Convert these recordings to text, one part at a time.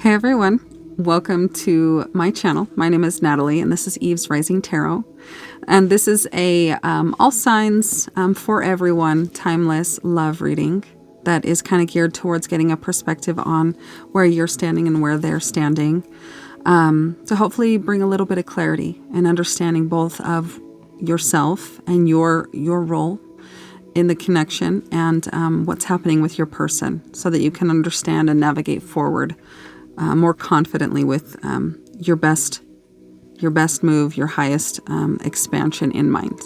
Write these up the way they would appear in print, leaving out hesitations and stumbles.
Hey everyone, welcome to my channel. My name is Natalie and this is Eve's Rising Tarot. And this is a all signs for everyone timeless love reading that is kind of geared towards getting a perspective on where you're standing and where they're standing. To hopefully bring a little bit of clarity and understanding both of yourself and your role in the connection and what's happening with your person so that you can understand and navigate forward more confidently with your best move, your highest expansion in mind.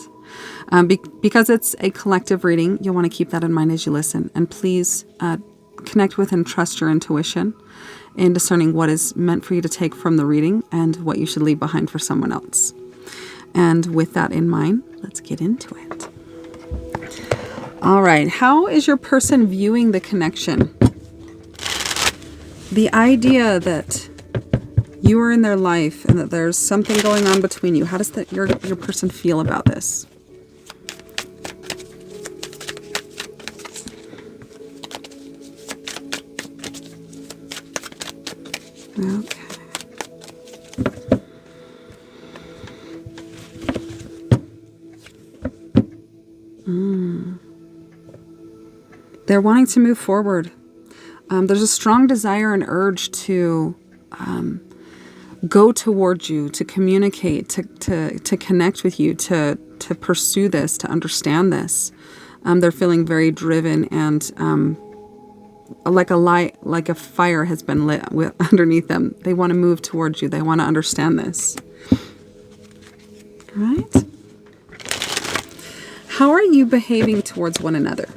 Because it's a collective reading, you'll want to keep that in mind as you listen. And please connect with and trust your intuition in discerning what is meant for you to take from the reading and what you should leave behind for someone else. And with that in mind, let's get into it. All right, how is your person viewing the connection? The idea that you are in their life and that there's something going on between you. How does your person feel about this? Okay. They're wanting to move forward. There's a strong desire and urge to go towards you, to communicate, to connect with you, to pursue this, to understand this. They're feeling very driven and like a fire has been lit underneath them. They want to move towards you. They want to understand this. All right. How are you behaving towards one another?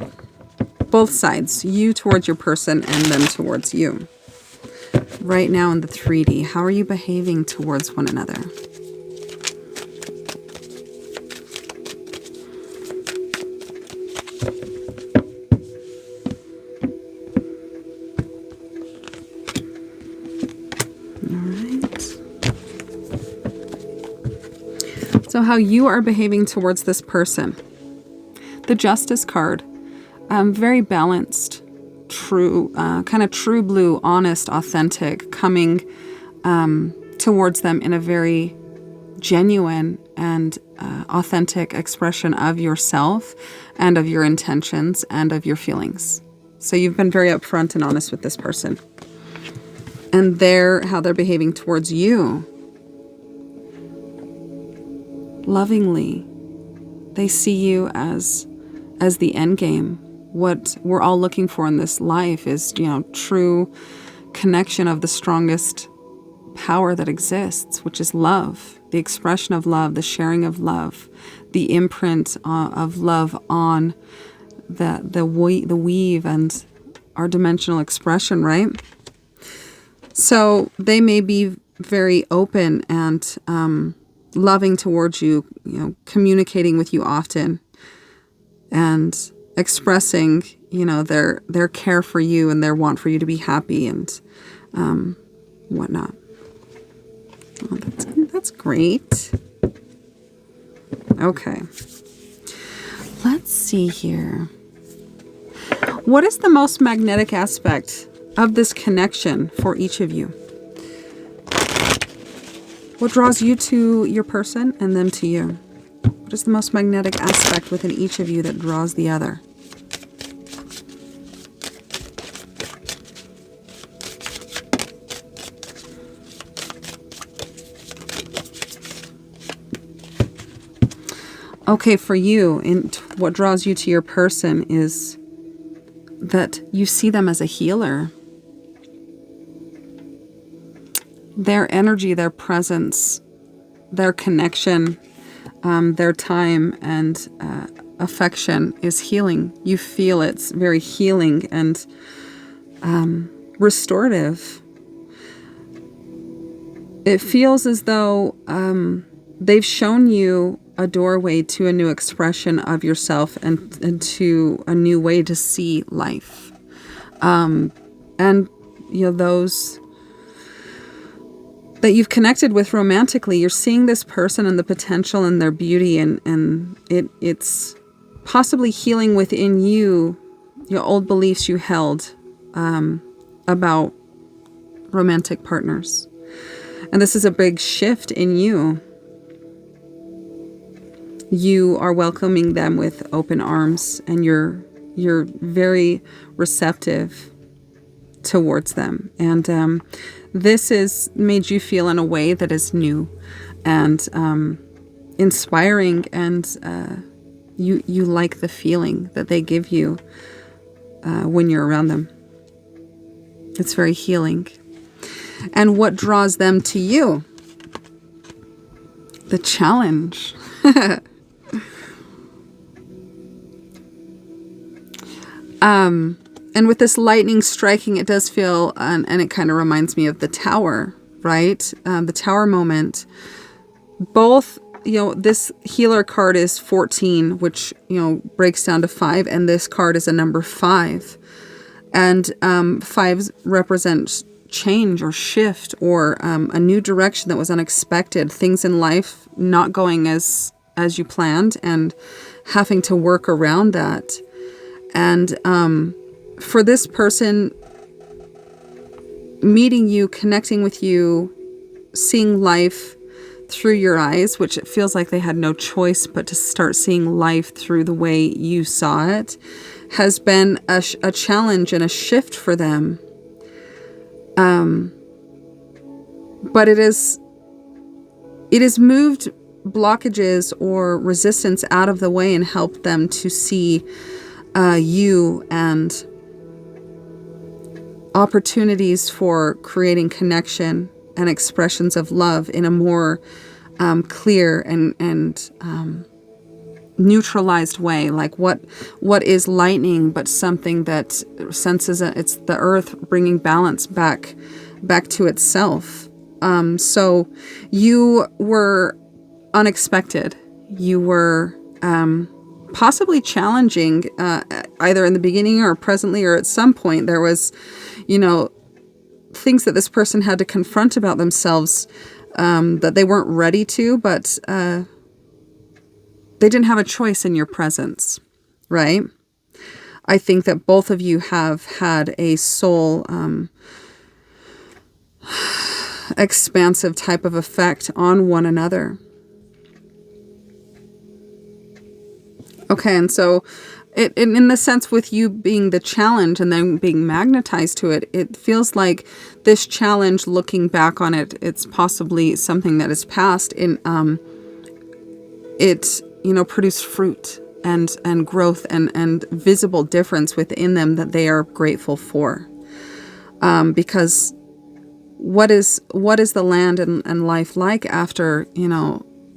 Both sides, you towards your person and them towards you. Right now in the 3D, how are you behaving towards one another? All right. So how you are behaving towards this person. The Justice card. Very balanced, true, kind of true blue, honest, authentic, coming towards them in a very genuine and authentic expression of yourself and of your intentions and of your feelings. So you've been very upfront and honest with this person. And how they're behaving towards you. Lovingly. They see you as the end game. What we're all looking for in this life is, true connection of the strongest power that exists, which is love, the expression of love, the sharing of love, the imprint of love on the weave and our dimensional expression, right? So they may be very open and loving towards you, communicating with you often and expressing, their care for you and their want for you to be happy and whatnot. Oh, that's great. Okay. Let's see here. What is the most magnetic aspect of this connection for each of you? What draws you to your person and them to you? What is the most magnetic aspect within each of you that draws the other? Okay, for you, what draws you to your person is that you see them as a healer. Their energy, their presence, their connection, their time and affection is healing. You feel it's very healing and restorative. It feels as though they've shown you a doorway to a new expression of yourself and to a new way to see life. And, those that you've connected with romantically, you're seeing this person and the potential and their beauty and it's possibly healing within you, your old beliefs you held about romantic partners. And this is a big shift in you. You are welcoming them with open arms, and you're very receptive towards them. And this is made you feel in a way that is new and inspiring, and you like the feeling that they give you when you're around them. It's very healing. And what draws them to you? The challenge. And with this lightning striking, it does feel, and it kind of reminds me of the tower, right? The tower moment. Both, this healer card is 14, which, breaks down to 5. And this card is a number 5. And 5s represent change or shift or a new direction that was unexpected. Things in life not going as you planned and having to work around that. And for this person, meeting you, connecting with you, seeing life through your eyes, which it feels like they had no choice but to start seeing life through the way you saw it, has been a challenge and a shift for them. But it is moved blockages or resistance out of the way and helped them to see you and opportunities for creating connection and expressions of love in a more clear and neutralized way. Like what is lightning but something that senses it's the earth bringing balance back to itself. So you were unexpected. You were possibly challenging, either in the beginning or presently or at some point. There was, things that this person had to confront about themselves that they weren't ready to, but they didn't have a choice in your presence, right? I think that both of you have had a soul expansive type of effect on one another. Okay, and so in the sense with you being the challenge and then being magnetized to it, it feels like this challenge, looking back on it, it's possibly something that is past in it, produced fruit and growth and visible difference within them that they are grateful for. Because what is the land and life like after,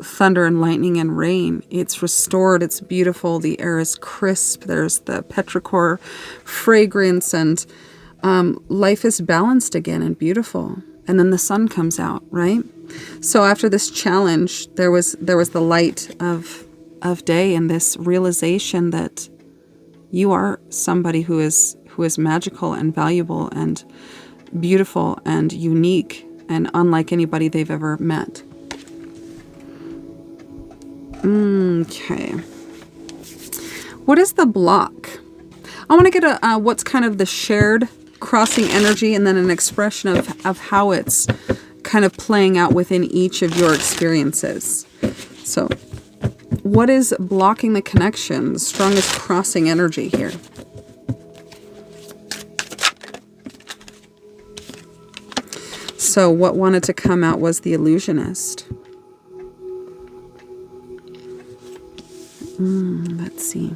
thunder and lightning and rain? It's restored. It's beautiful. The air is crisp. There's the petrichor fragrance, and life is balanced again and beautiful. And then the sun comes out, right? So after this challenge, there was the light of day and this realization that you are somebody who is magical and valuable and beautiful and unique and unlike anybody they've ever met. Okay. What is the block? I want to get what's kind of the shared crossing energy and then an expression of how it's kind of playing out within each of your experiences. So what is blocking the connection, the strongest crossing energy here? So what wanted to come out was the illusionist. Let's see.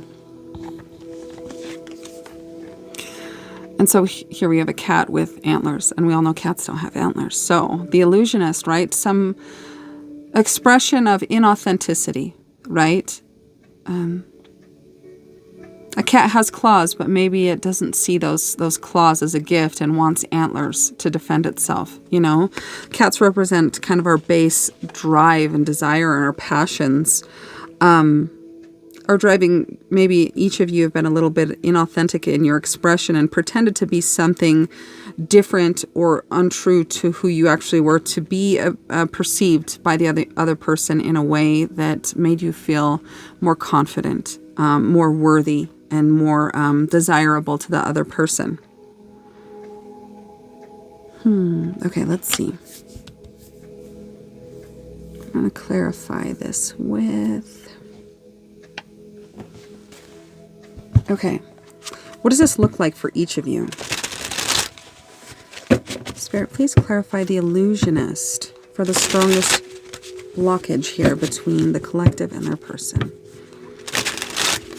And so here we have a cat with antlers, and we all know cats don't have antlers. So the illusionist, right? Some expression of inauthenticity, right? A cat has claws, but maybe it doesn't see those claws as a gift and wants antlers to defend itself, Cats represent kind of our base drive and desire and our passions. Are driving, maybe each of you have been a little bit inauthentic in your expression and pretended to be something different or untrue to who you actually were, to be perceived by the other person in a way that made you feel more confident, more worthy, and more desirable to the other person. Okay, let's see. I'm going to clarify this with... Okay. What does this look like for each of you? Spirit, please clarify the illusionist for the strongest blockage here between the collective and their person.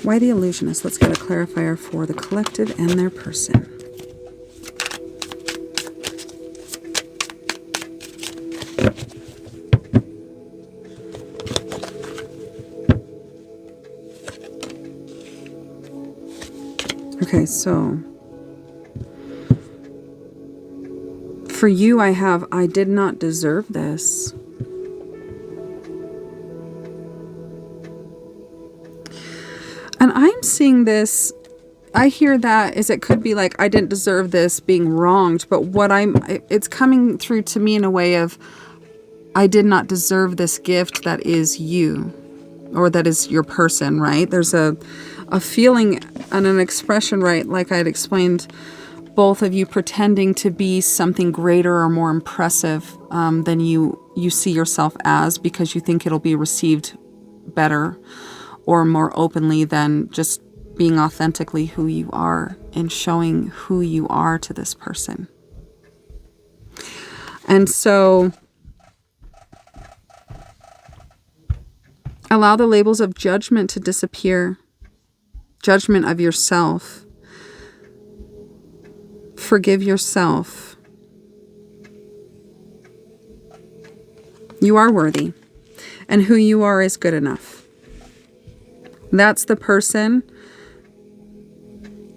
Why the illusionist? Let's get a clarifier for the collective and their person. Okay, so for you, I did not deserve this. And I'm seeing this, I hear that as it could be like, I didn't deserve this being wronged, but it's coming through to me in a way of, I did not deserve this gift that is you, or that is your person, right? There's a feeling and an expression, right? Like I had explained, both of you pretending to be something greater or more impressive than you see yourself as, because you think it'll be received better or more openly than just being authentically who you are and showing who you are to this person. And so allow the labels of judgment to disappear. Judgment of yourself. Forgive yourself. You are worthy, and who you are is good enough. That's the person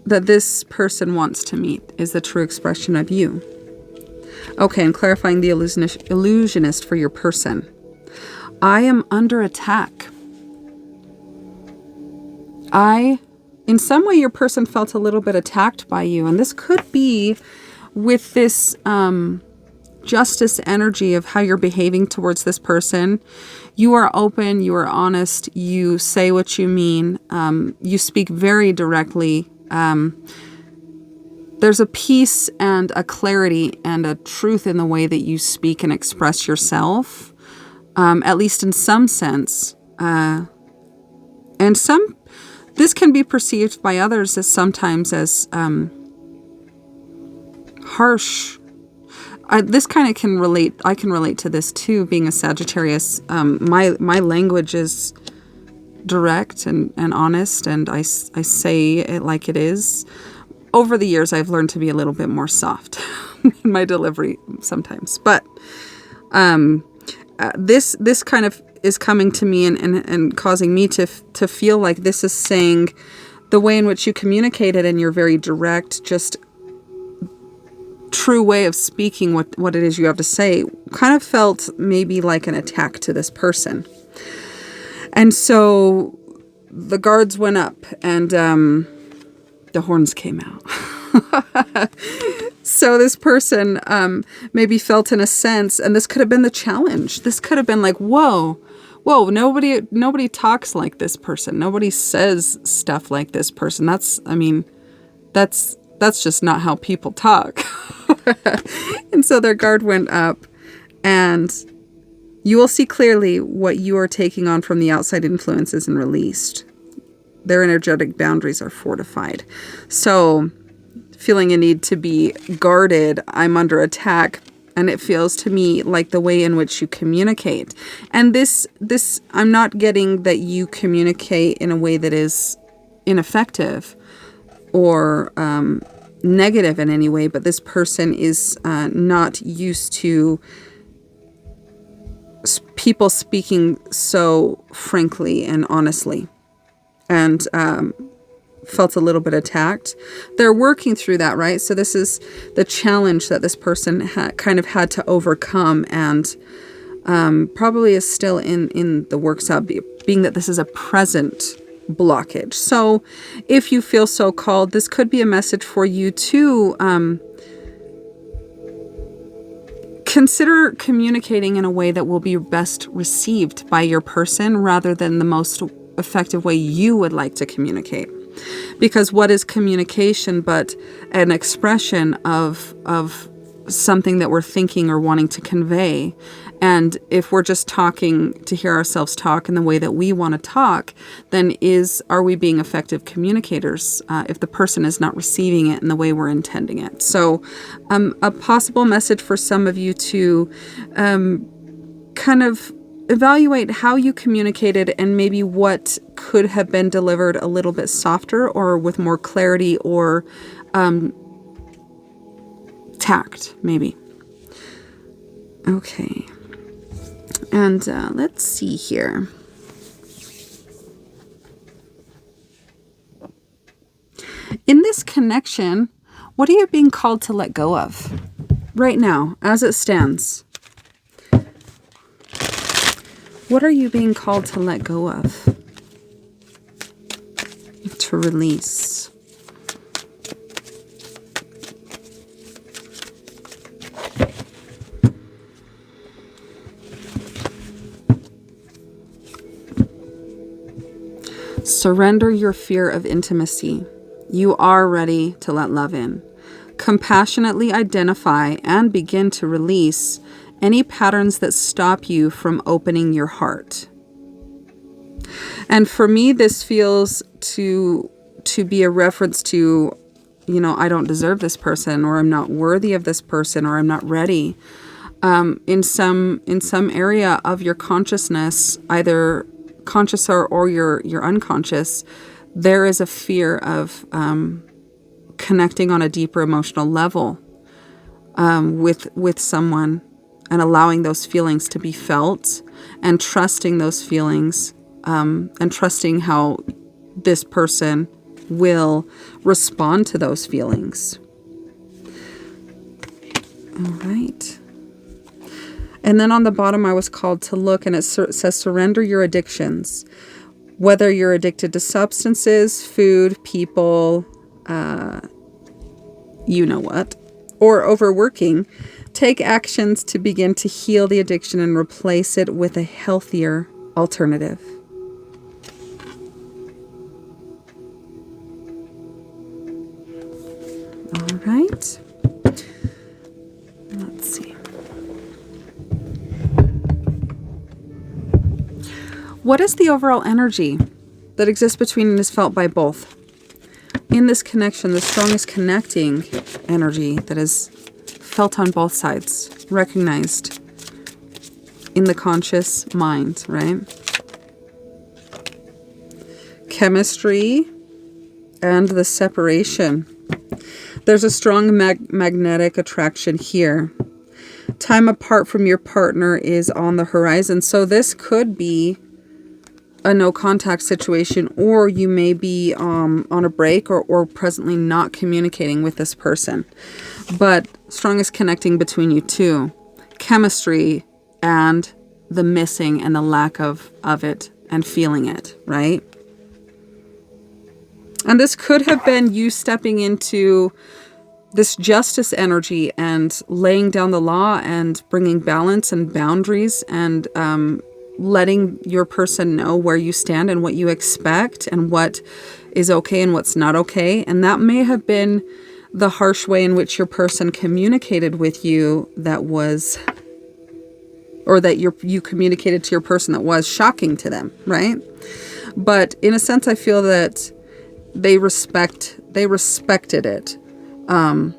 that this person wants to meet, is the true expression of you. Okay, and clarifying the illusionist for your person. I am under attack. In some way, your person felt a little bit attacked by you. And this could be with this justice energy of how you're behaving towards this person. You are open, you are honest, you say what you mean, you speak very directly. There's a peace and a clarity and a truth in the way that you speak and express yourself, at least in some sense. This can be perceived by others as sometimes as harsh. This kind of can relate. I can relate to this too, being a Sagittarius. My language is direct and honest, and I say it like it is. Over the years, I've learned to be a little bit more soft in my delivery sometimes. But this kind of is coming to me and causing me to feel like this is saying the way in which you communicated and your very direct, just true way of speaking what it is you have to say kind of felt maybe like an attack to this person. And so the guards went up and the horns came out. So this person maybe felt in a sense, and this could have been the challenge. This could have been like, whoa, nobody talks like this person. Nobody says stuff like this person. That's just not how people talk. And so their guard went up, and you will see clearly what you are taking on from the outside influences and released. Their energetic boundaries are fortified. So feeling a need to be guarded, I'm under attack, and it feels to me like the way in which you communicate. And this I'm not getting that you communicate in a way that is ineffective or negative in any way, but this person is not used to people speaking so frankly and honestly, and felt a little bit attacked. They're working through that, right? So this is the challenge that this person kind of had to overcome, and probably is still in the works of, being that this is a present blockage. So if you feel so called, this could be a message for you to consider communicating in a way that will be best received by your person rather than the most effective way you would like to communicate. Because what is communication but an expression of something that we're thinking or wanting to convey. And if we're just talking to hear ourselves talk in the way that we want to talk, then are we being effective communicators if the person is not receiving it in the way we're intending it? So a possible message for some of you to kind of evaluate how you communicated and maybe what could have been delivered a little bit softer or with more clarity or tact, maybe. Okay. And let's see here. In this connection, what are you being called to let go of right now, as it stands? What are you being called to let go of? To release? Surrender your fear of intimacy. You are ready to let love in. Compassionately identify and begin to release any patterns that stop you from opening your heart. And for me, this feels to be a reference to, I don't deserve this person, or I'm not worthy of this person, or I'm not ready. In some area of your consciousness, either conscious or your unconscious, there is a fear of connecting on a deeper emotional level with someone, and allowing those feelings to be felt, and trusting those feelings, and trusting how this person will respond to those feelings. All right. And then on the bottom, I was called to look, and it says, surrender your addictions. Whether you're addicted to substances, food, people, you know what, or overworking, take actions to begin to heal the addiction and replace it with a healthier alternative. All right. Let's see. What is the overall energy that exists between and is felt by both? In this connection, the strongest connecting energy that is felt on both sides, recognized in the conscious mind, right? Chemistry and the separation. There's a strong magnetic attraction here. Time apart from your partner is on the horizon. So this could be a no contact situation, or you may be on a break or presently not communicating with this person. But strongest connecting between you two. Chemistry and the missing and the lack of it and feeling it, right? And this could have been you stepping into this justice energy and laying down the law and bringing balance and boundaries and letting your person know where you stand and what you expect and what is okay and what's not okay. And that may have been the harsh way in which your person communicated with you that was, or that you communicated to your person that was shocking to them, right? But in a sense, I feel that they respected it. And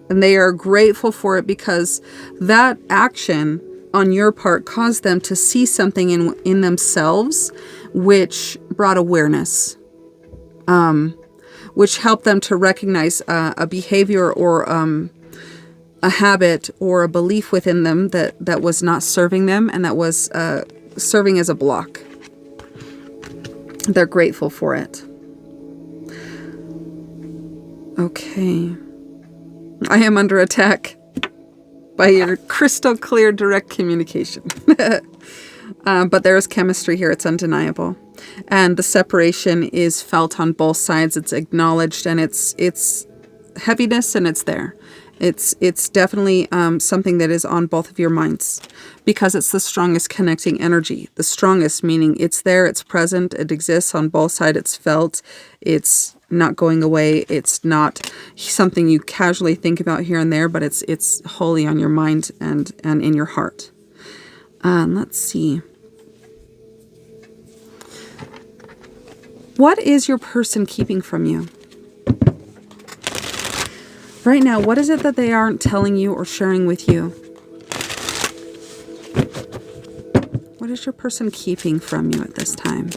they are grateful for it because that action on your part caused them to see something in themselves, which brought awareness, which helped them to recognize a behavior or a habit or a belief within them that was not serving them and that was serving as a block. They're grateful for it. Okay. I am under attack by your crystal clear direct communication. But there is chemistry here. It's undeniable. And the separation is felt on both sides. It's acknowledged, and it's heaviness, and it's there. It's definitely something that is on both of your minds because it's the strongest connecting energy. The strongest meaning it's there, it's present, it exists on both sides, it's felt, it's not going away. It's not something you casually think about here and there, but it's wholly on your mind and in your heart. Let's see. What is your person keeping from you? Right now, what is it that they aren't telling you or sharing with you? What is your person keeping from you at this time?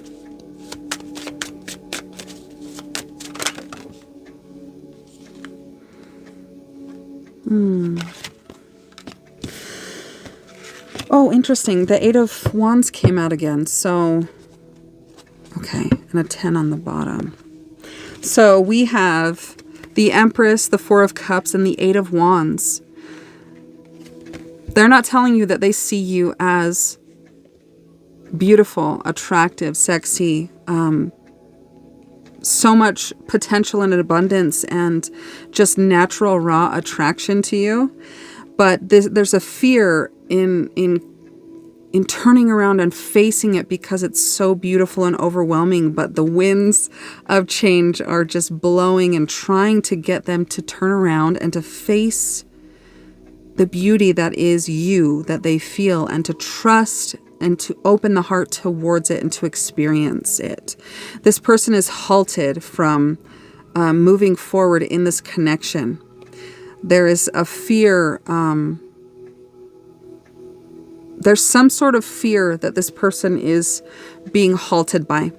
Oh, interesting. The Eight of Wands came out again. So, okay, and a 10 on the bottom. So we have the Empress, the Four of Cups, and the Eight of Wands. They're not telling you that they see you as beautiful, attractive, sexy, so much potential and abundance and just natural raw attraction to you. But there's a fear in turning around and facing it because it's so beautiful and overwhelming, but the winds of change are just blowing and trying to get them to turn around and to face the beauty that is you, that they feel, and to trust and to open the heart towards it and to experience it. This person is halted from moving forward in this connection. There is a fear, there's some sort of fear that this person is being halted by.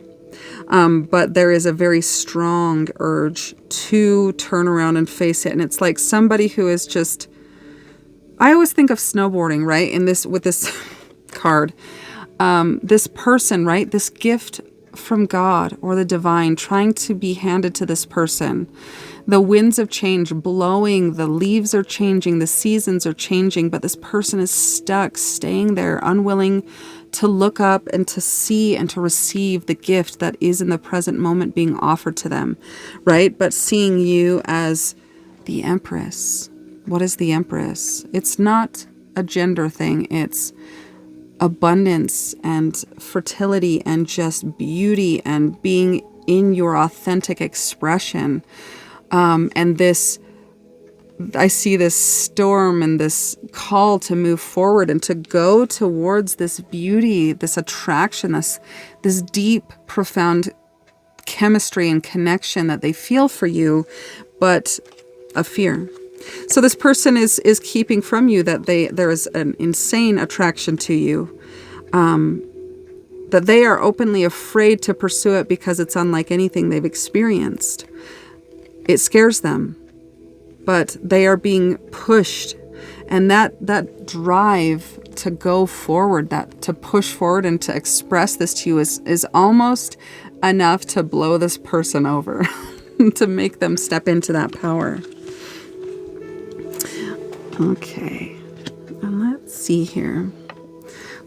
But there is a very strong urge to turn around and face it. And it's like somebody who is just, I always think of snowboarding, right? With this card, this person, right? This gift from God or the divine trying to be handed to this person. The winds of change blowing, the leaves are changing, the seasons are changing, but this person is stuck, staying there, unwilling to look up and to see and to receive the gift that is in the present moment being offered to them, right? But seeing you as the Empress. What is the Empress? It's not a gender thing. It's abundance and fertility and just beauty and being in your authentic expression. And this, I see this storm and this call to move forward and to go towards this beauty, this attraction, this deep, profound chemistry and connection that they feel for you, but a fear. So this person is keeping from you that there is an insane attraction to you, that they are openly afraid to pursue it because it's unlike anything they've experienced. It scares them, but they are being pushed. And that drive to go forward, that to push forward and to express this to you is almost enough to blow this person over, to make them step into that power. Okay, and let's see here.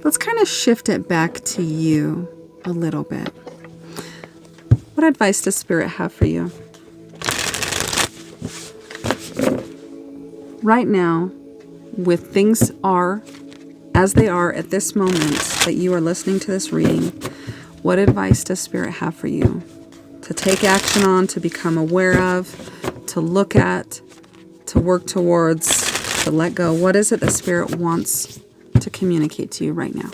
Let's kind of shift it back to you a little bit. What advice does Spirit have for you? Right now, with things are as they are at this moment that you are listening to this reading, what advice does Spirit have for you? To take action on, to become aware of, to look at, to work towards, to let go. What is it that Spirit wants to communicate to you right now?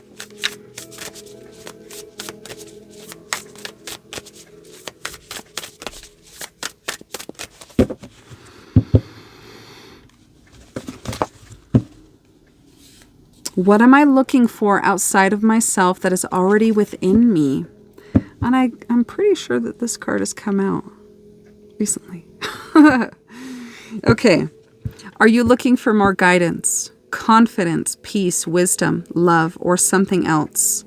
What am I looking for outside of myself that is already within me? And I'm pretty sure that this card has come out recently. Okay. Are you looking for more guidance, confidence, peace, wisdom, love, or something else?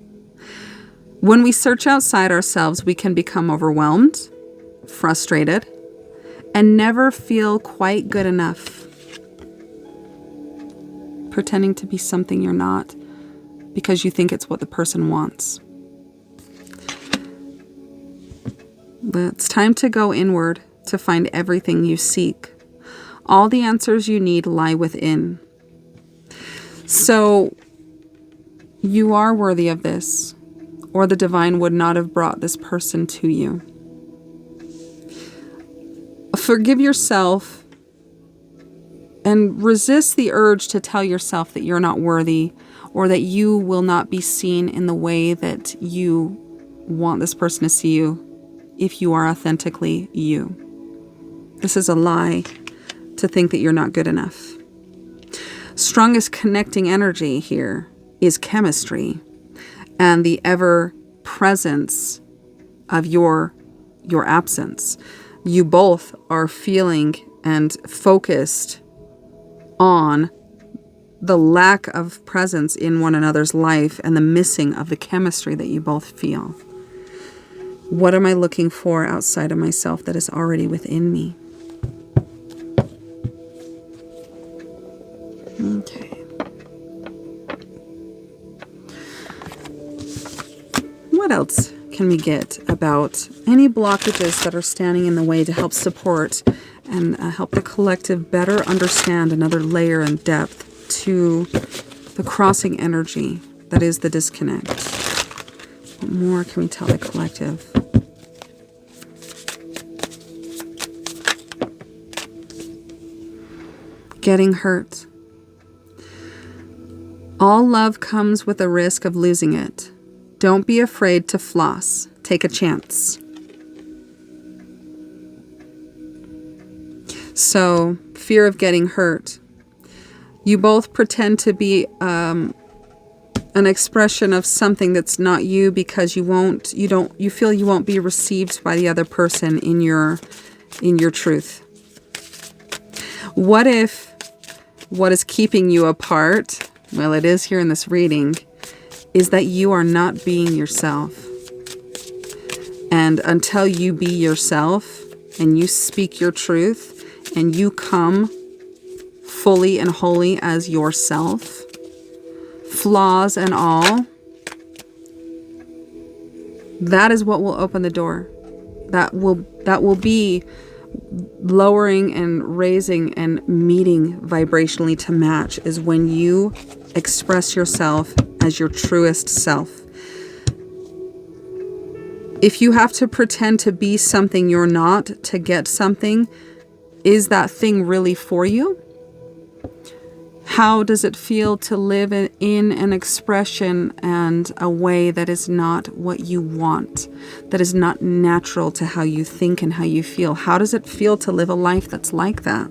When we search outside ourselves, we can become overwhelmed, frustrated, and never feel quite good enough. Pretending to be something you're not because you think it's what the person wants. It's time to go inward to find everything you seek. All the answers you need lie within. So you are worthy of this, or the divine would not have brought this person to you. Forgive yourself and resist the urge to tell yourself that you're not worthy or that you will not be seen in the way that you want this person to see you if you are authentically you. This is a lie to think that you're not good enough. Strongest connecting energy here is chemistry and the ever presence of your absence. You both are feeling and focused on the lack of presence in one another's life and the missing of the chemistry that you both feel. What am I looking for outside of myself that is already within me? Okay. What else can we get about any blockages that are standing in the way to help support and help the collective better understand another layer and depth to the crossing energy that is the disconnect? What more can we tell the collective? Getting hurt. All love comes with a risk of losing it. Don't be afraid to floss. Take a chance. So, fear of getting hurt. You both pretend to be an expression of something that's not you because you feel you won't be received by the other person in your truth. What if what is keeping you apart, well, it is here in this reading, is that you are not being yourself. And until you be yourself and you speak your truth and you come fully and wholly as yourself, flaws and all, that is what will open the door. That will be lowering and raising and meeting vibrationally to match, is when you express yourself as your truest self. If you have to pretend to be something you're not to get something, is that thing really for you? How does it feel to live in an expression and a way that is not what you want, that is not natural to how you think and how you feel? How does it feel to live a life that's like that?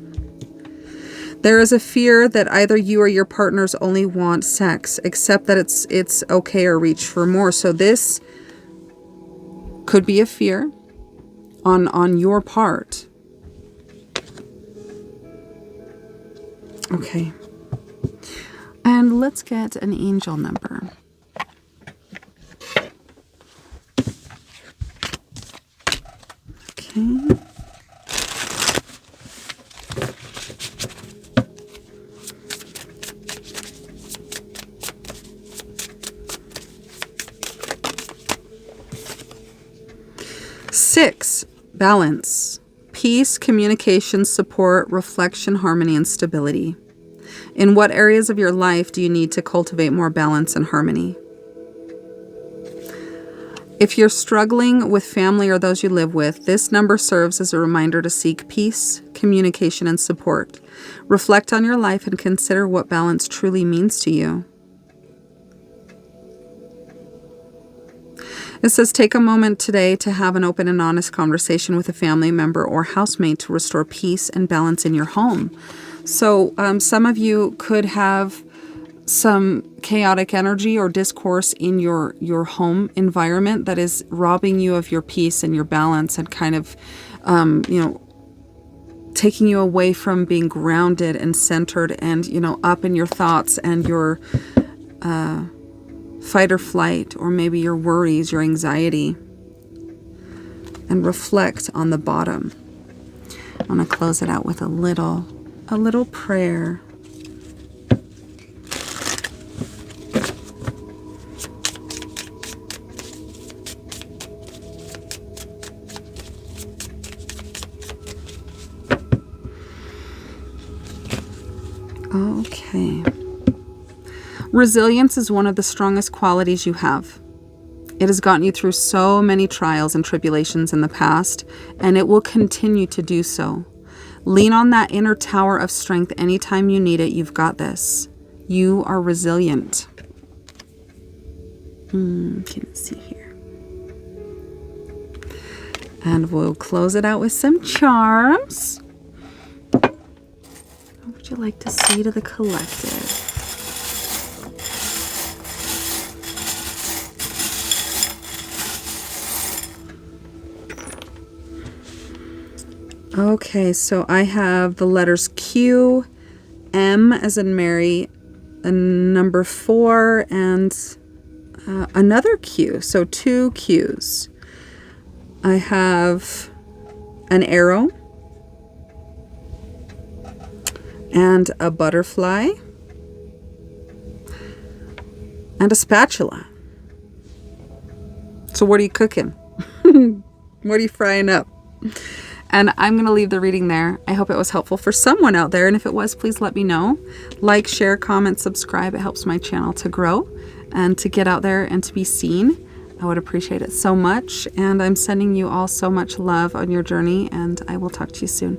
There is a fear that either you or your partners only want sex, except that it's okay or reach for more. So this could be a fear on your part. Okay. And let's get an angel number. Okay. Six, balance, peace, communication, support, reflection, harmony, and stability. In what areas of your life do you need to cultivate more balance and harmony? If you're struggling with family or those you live with, this number serves as a reminder to seek peace, communication, and support. Reflect on your life and consider what balance truly means to you. It says, take a moment today to have an open and honest conversation with a family member or housemate to restore peace and balance in your home. So some of you could have some chaotic energy or discourse in your home environment that is robbing you of your peace and your balance and kind of, taking you away from being grounded and centered and, up in your thoughts and your fight or flight, or maybe your worries, your anxiety. And reflect on the bottom. I want to close it out with a little prayer. Okay. Resilience is one of the strongest qualities you have. It has gotten you through so many trials and tribulations in the past, and it will continue to do so. Lean on that inner tower of strength anytime you need it. You've got this. You are resilient. Can see here. And we'll close it out with some charms. What would you like to say to the collective? Okay, so I have the letters Q, M as in Mary, a number 4, and another Q, so 2 Qs. I have an arrow and a butterfly and a spatula. So what are you cooking? What are you frying up? And I'm going to leave the reading there. I hope it was helpful for someone out there. And if it was, please let me know. Like, share, comment, subscribe. It helps my channel to grow and to get out there and to be seen. I would appreciate it so much. And I'm sending you all so much love on your journey. And I will talk to you soon.